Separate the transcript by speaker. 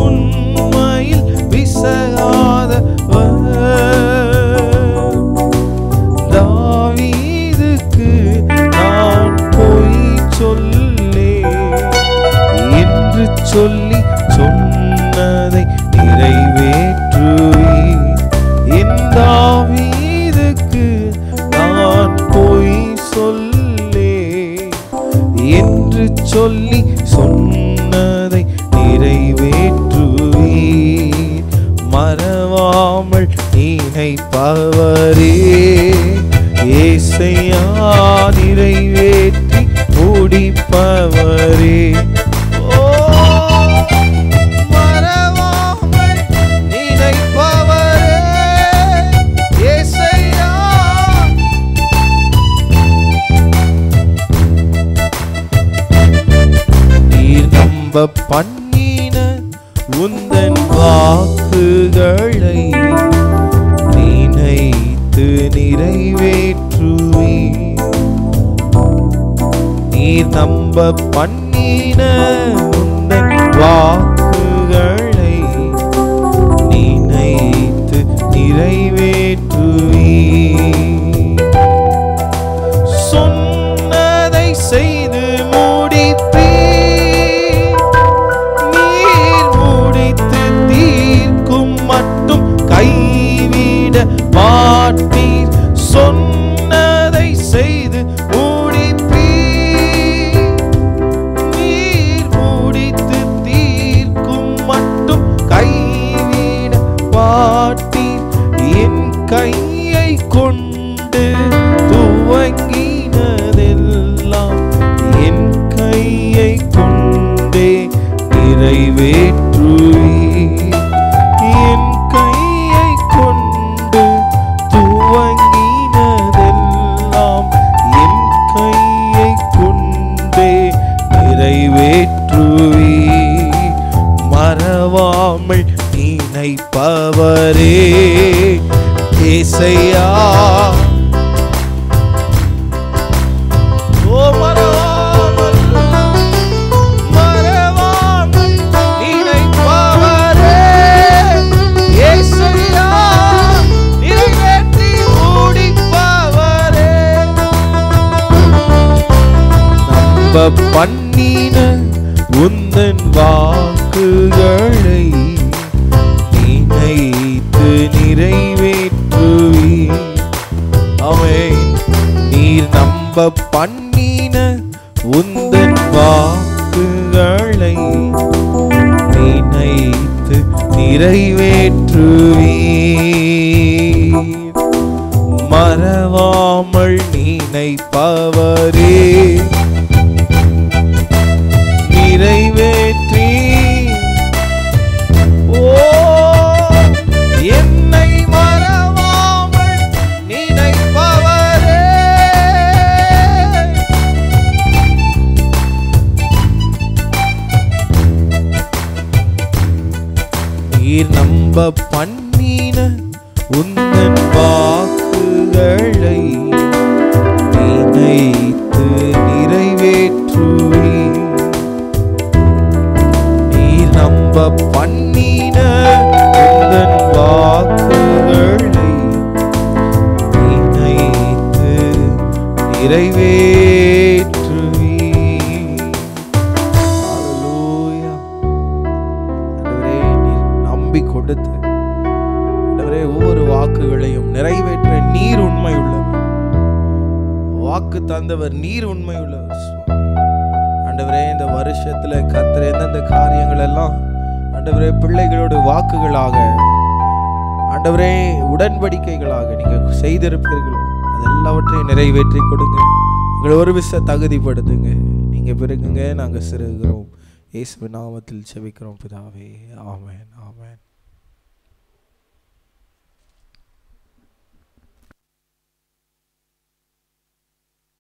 Speaker 1: உண்மையில் பிசகாதவர். தாவீதுக்கு நான் பொய் சொல்லே என்று சொல்லி சொன்னதை நிறைவேற்றுவே. என் தாவீதுக்கு நான் பொய் சொல்லே என்று சொல்லி சொன்னதை நிறைவேற்றுவே. மறவாமல் நினைப்பவரே ஏசையா நிறைவேற்றி முடிப்பவரே. மறவாமல் நினைப்பவரே ஏசையா. நீர் நம்ப பண்ணின உந்தன் வாக்குகளை நினைத்து நிறைவேற்றுவே. நீர் நம்ப பண்ணின உந்தன் வாக்குகளை நினைத்து நிறைவேற்றுவே. சொன்னதை செய்து முடிப்பே. நீர் முடித்து தீர்க்கும் மட்டும் கைவிட மாட்டீர். சொன்னதை செய்து முடிப்பீர். நீர் முடித்து தீர்க்கும் மட்டும் கைவிட மாட்டீர். என் கையை கொண்டு துவங்கினதெல்லாம் என் கையை கொண்டே நிறைவேற்றுவீர். என் கையை கொண்டு துவங்கினதெல்லாம் என் கையை கொண்டே நிறைவேற்றுவீர். மறவாமல் நினைப்பவரே ஏசையா. பண்ணின உந்தன் வாக்குகளை நினைத்து நிறைவேற்றுவே. ஆமென். நீர் நம்ப பண்ணின உந்தன் வாக்குகளை நினைத்து நிறைவேற்றுவே. மறவாமல் நினைப்பவரே நிறைவேற்றி என்னை மறவாமல் நினைப்பவரே. நீர் நம்ப பண்ணின உந்தன் வாக்குகளை நினைத்து நிறைவேற்றுவே. நம்ப பண்ணின உந்தன் வாக்குகளை நினைத்து நிறைவேற்றுவே. ஹல்லேலூயா. ஆண்டவரே நீர் நம்பி கொடுத்து ஆண்டவரே ஒவ்வொரு வாக்குகளையும் நிறைவேற்ற நீர் உண்மை உள்ளவர். வாக்கு தந்தவர் நீர் உண்மை உள்ளவர். ஆண்டவரே இந்த வருஷத்துல கர்த்தர் எந்தெந்த காரியங்கள் எல்லாம் ஆண்டவரே பிள்ளைகளோட வாக்குகளாக ஆண்டவரே உடன்படிக்கைகளாக நீங்க செய்திருப்பீர்களோ அதெல்லாவற்றையும் நிறைவேற்றி கொடுங்க. எங்களை ஒரு விச தகுதிப்படுத்துங்க. நீங்க பெருகுங்க, நாங்க சிறுகிறோம். இயேசுவின் நாமத்தில் ஜெபிக்கிறோம் பிதாவே. ஆமென், ஆமென்.